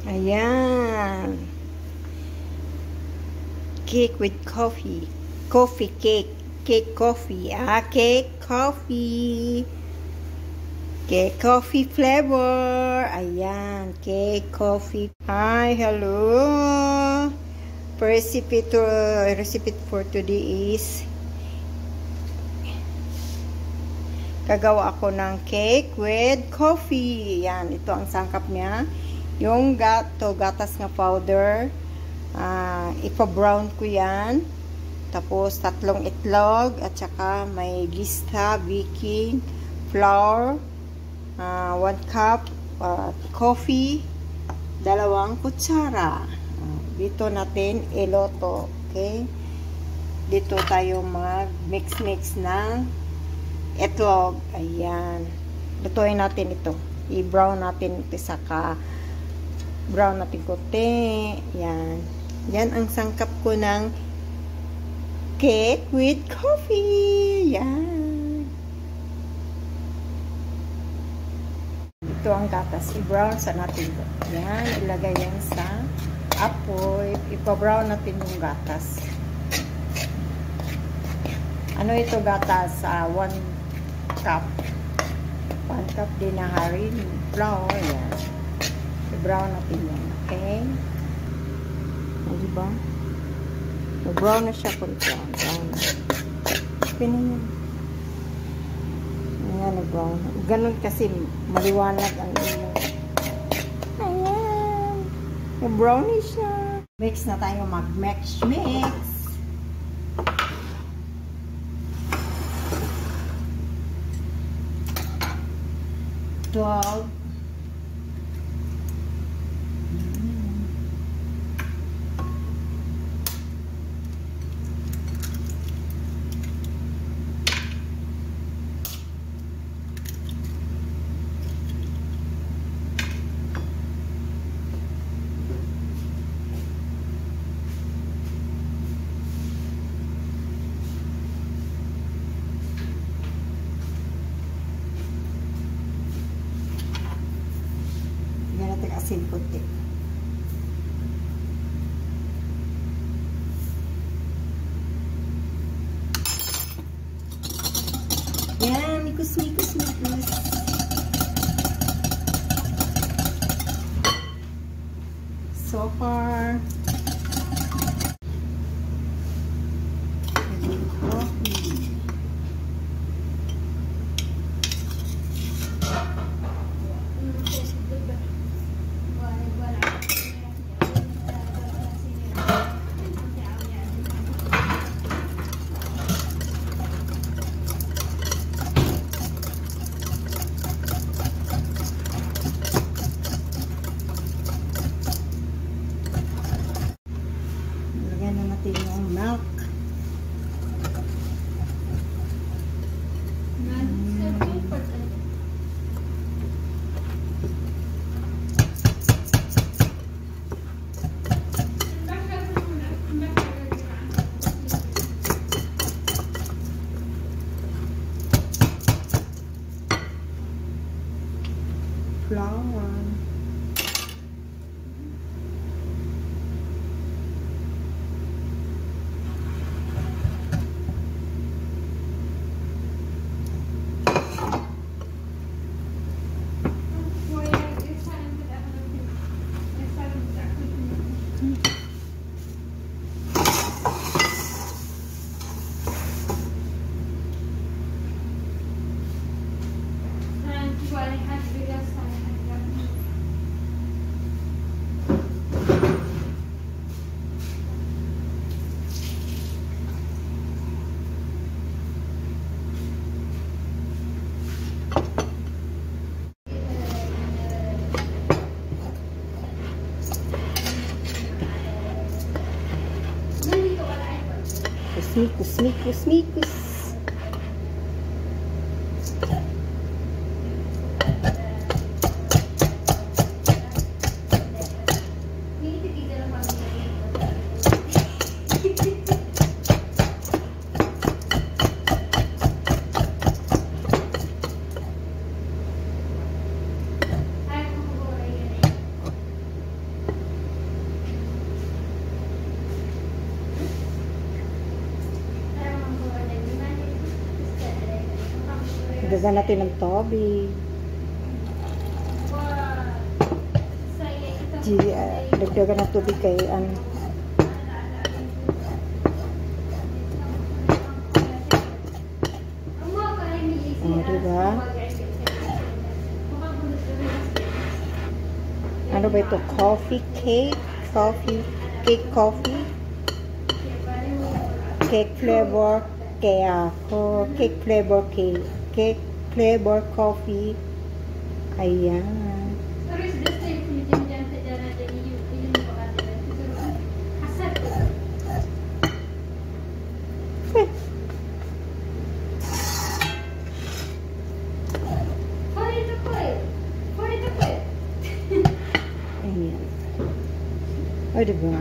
Ayan. Cake with coffee. Coffee cake. Cake coffee. Cake coffee. Cake coffee flavor. Ayan. Cake coffee. Hi, hello. Recipe for today is gagawa ako ng cake with coffee. Yan, ito ang sangkap niya. Yung gatas nga powder. Ipa-brown ko yan. Tapos, 3 itlog. At saka may gista, baking, flour, 1 cup, coffee, 2 kutsara. Dito natin iloto. Okay? Dito tayo mag-mix ng itlog. Ayan. Lutuin natin ito. I-brown natin ito. Saka brown natin konti. Ayan. Yan ang sangkap ko ng cake with coffee. Ayan. Ito ang gatas. I-brown sa natin ito. Ayan. Ilagay yan sa apoy. Ipa-brown natin yung gatas. Ano ito gatas? 1 cup. 1 cup din na harin flour. Yan. I-brown natin yan. Okay? Diba? I-brown na siya kung brown. Pinan yan. Ayan, i-brown. Ganun kasi maliwanag ang ilo. Ayan. I-brownie siya. Mix na tayo mag-mix. 12. Asin puti. Yan, mikus. So far, yung milk. Flour. Mikus. Dagdagan natin ng tubig. Dagdagan ng tubig kay ano. Diba? Ano ba ito? Coffee cake? Coffee cake flavor kaya cake flavor coffee. Ayan. Ayan. O, diba?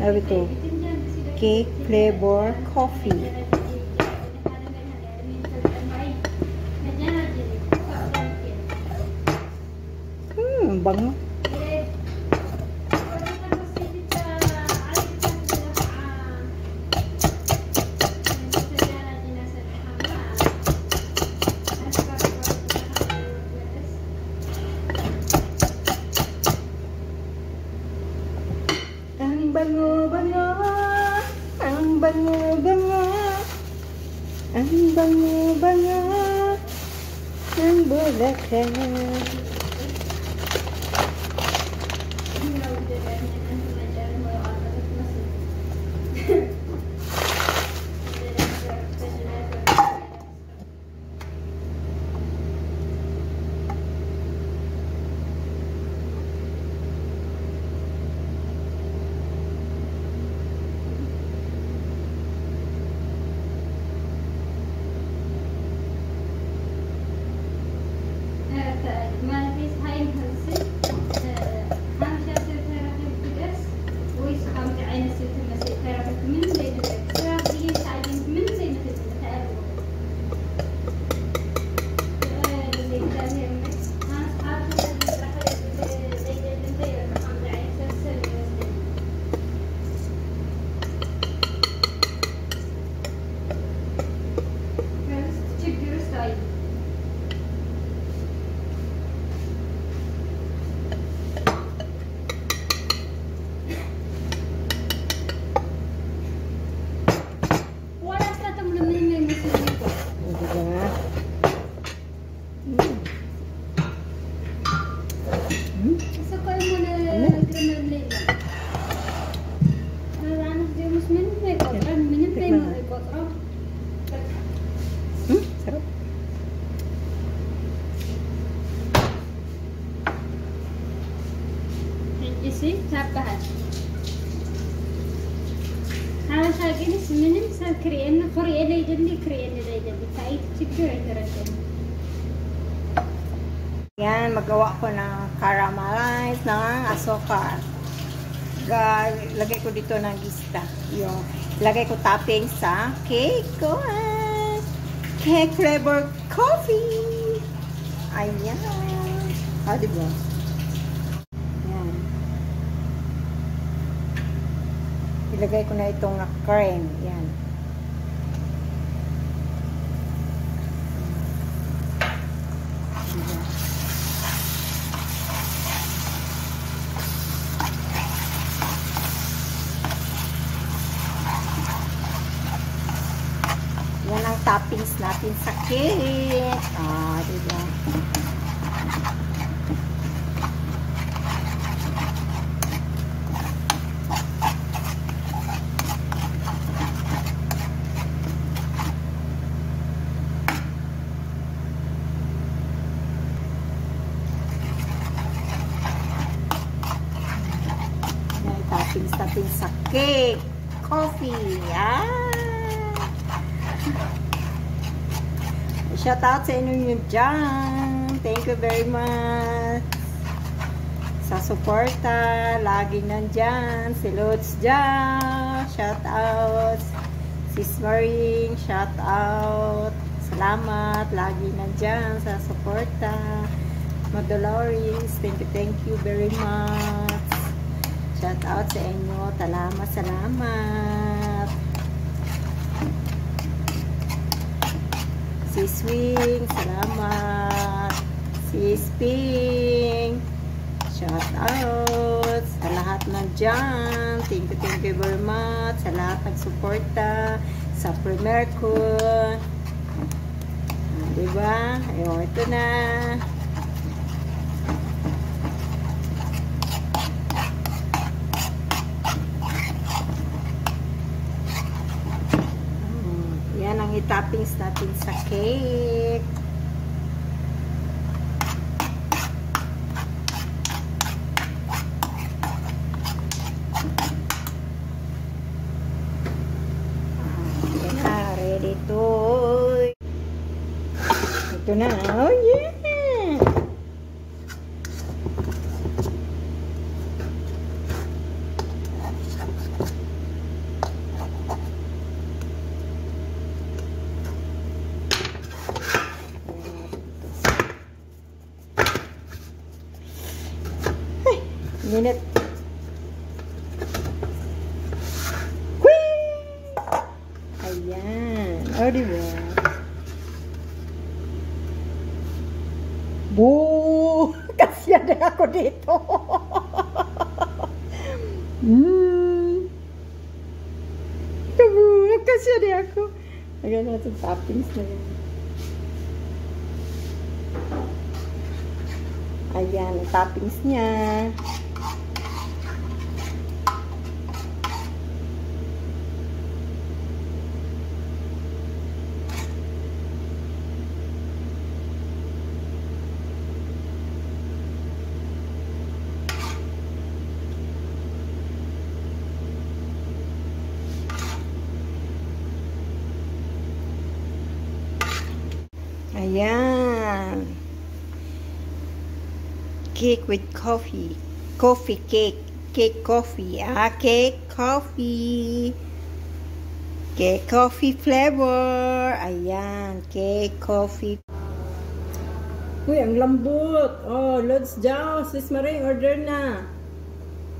Ano ito? Cake flavor coffee. Bango. Ang bango-bango, ang bango-bango, ang bango-bango ng bulaklak. Sarap. İkisi tabahat. هذا شاقنس منم سال كريان فري إلي جلي كريان إلي جلي كايت تشكر إنترسن. Yan, magawa ko ng caramelize ng asukar. Lagay ko dito ng gista. Yung lagay ko topping sa cake ko. Cake flavor coffee. Ayan. Ah, diba? Yan. Ilagay ko na itong cream. Yan. Diba? Yan ang toppings natin sa cake. Ah, diba? Yan, toppings sa cake. Coffee. Ah! Shout out sa inyo dyan. Thank you very much sa suporta. Laging nandyan. Si Lods dyan. Shout out. Sis Maring. Shout out. Salamat. Laging nandyan sa suporta. Modoloris. Thank you very much. Shout out sa inyo. Salamat. Si Swing, salamat. Si Sping, shout out. Sa lahat ng dyan, thank you very much. Sa lahat ng suporta, sa premier ko. Diba? Ayun, ito na. Yan ang itoppings natin sa cake. Ready to. Ito na. Oh yeah. Minute. Ayan. O, diba? Boo! Kasya na ako dito. Kasya na ako. Lagyan natin toppings na yun. Ayan, ang toppings niya. Ayan. Cake with coffee. Coffee cake. Cake coffee. Cake coffee. Cake coffee flavor. Ayan. Cake coffee. Uy, ang lambot. Oh, Lods Jao. Sis Marie, order na.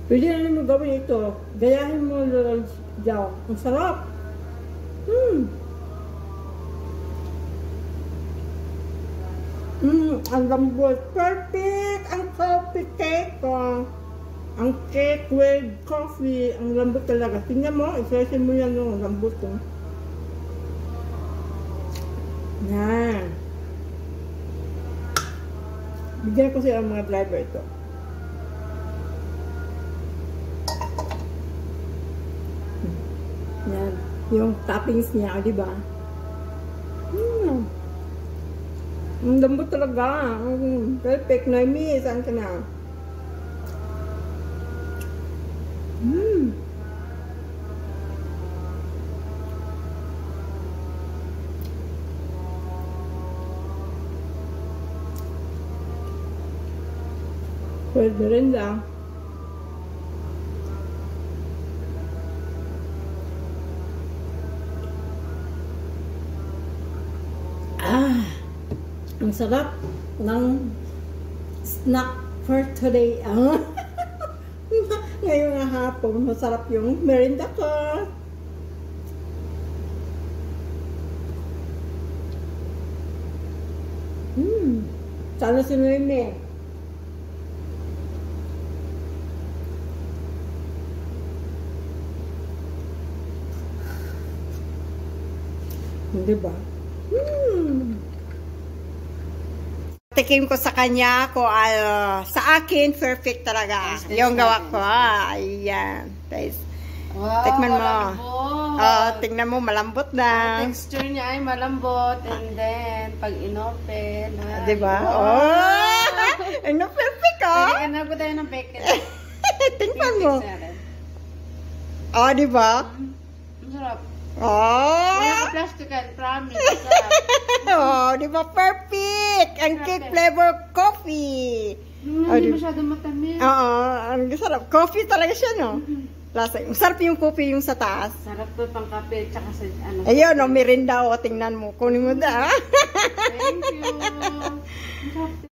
Pwede na naman gawin ito. Gayahin mo, Lods Jao. Ang sarap. Ang lambot. Perfect! Ang coffee cake ko. Ang cake with coffee. Ang lambot talaga. Tingnan mo, isa-isin mo yan yung lambot ko. Yan. Bigyan ko siya ang mga driver ito. Yan. Yung toppings niya, di ba? Ang lambot talaga. Perfect. Noemi, saan ka na? Pwede rin lang. Ang sarap ng snack for today. Ngayong hapon, masarap yung merinda ko. Sana si Noemi. Diba? Tikim ko sa kanya ko sa akin perfect talaga yung gawa ko. Ayan. Wow, tikman mo. Tingnan mo malambot na. Texture niya ay malambot and then pag inopen, diba? Oh! Ano perfect oh. Ano ko tayo ng bacon. Tingnan mo. Diba? Masarap. Plastikan, promise. Di ba perfect? Ang cake flavor coffee. Hindi masyado matamis. Ang sarap. Coffee talaga siya, no? Lasa. Sarap yung coffee yung sa taas. Sarap to pang kape, tsaka sa ano. Ayun, merinda, tingnan mo. Kunin mo da. Thank you.